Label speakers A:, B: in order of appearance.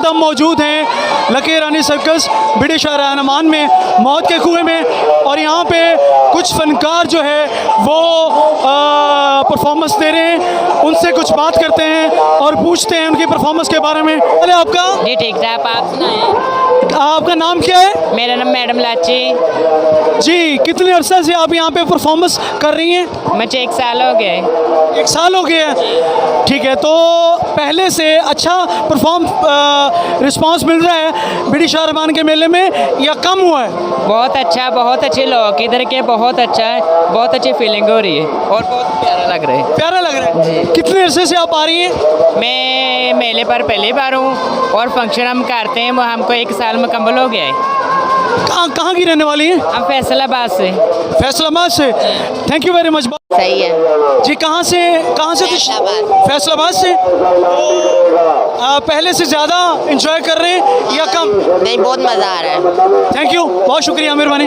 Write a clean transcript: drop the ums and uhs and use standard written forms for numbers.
A: वक्त हम मौजूद हैं लकी रानी सर्कस बिडी शाहरा नमान में, मौत के कुएं में, और यहाँ पे कुछ फनकार जो है वो परफॉर्मेंस दे रहे हैं। उनसे कुछ बात करते हैं और पूछते हैं उनकी परफॉर्मेंस के बारे में। अरे आपका
B: जी ठीक ठाक, आप सुनाएं।
A: आपका नाम क्या है?
B: मेरा नाम मैडम लाची।
A: जी, कितने अरसे से आप यहाँ पे परफॉर्मेंस कर रही हैं?
B: मुझे 1 साल हो गए।
A: 1 साल हो गया है, ठीक है। तो पहले से अच्छा रिस्पांस मिल रहा है बिडी शाहरा नमान के मेले में या कम हुआ है?
B: बहुत अच्छा, बहुत अच्छे लोग इधर के, बहुत अच्छा है, बहुत अच्छी फीलिंग हो रही है और बहुत प्यारा लग रहा है।
A: प्यारा लग रहा है। कितने अरसे से आप आ रही हैं?
B: मैं मेले पर पहली बार हूँ और फंक्शन हम करते हैं, वो हमको 1 साल मुकम्मल हो गया है।
A: कहाँ की रहने वाली हैं?
B: हम फैसलाबाद से।
A: फैसलाबाद से। Thank you very much.
B: सही है
A: जी, कहाँ से फैसलाबाद से। पहले से ज़्यादा इंजॉय कर रहे हैं या कम?
B: नहीं, बहुत मज़ा आ रहा है।
A: थैंक यू, बहुत शुक्रिया, मेहरबानी।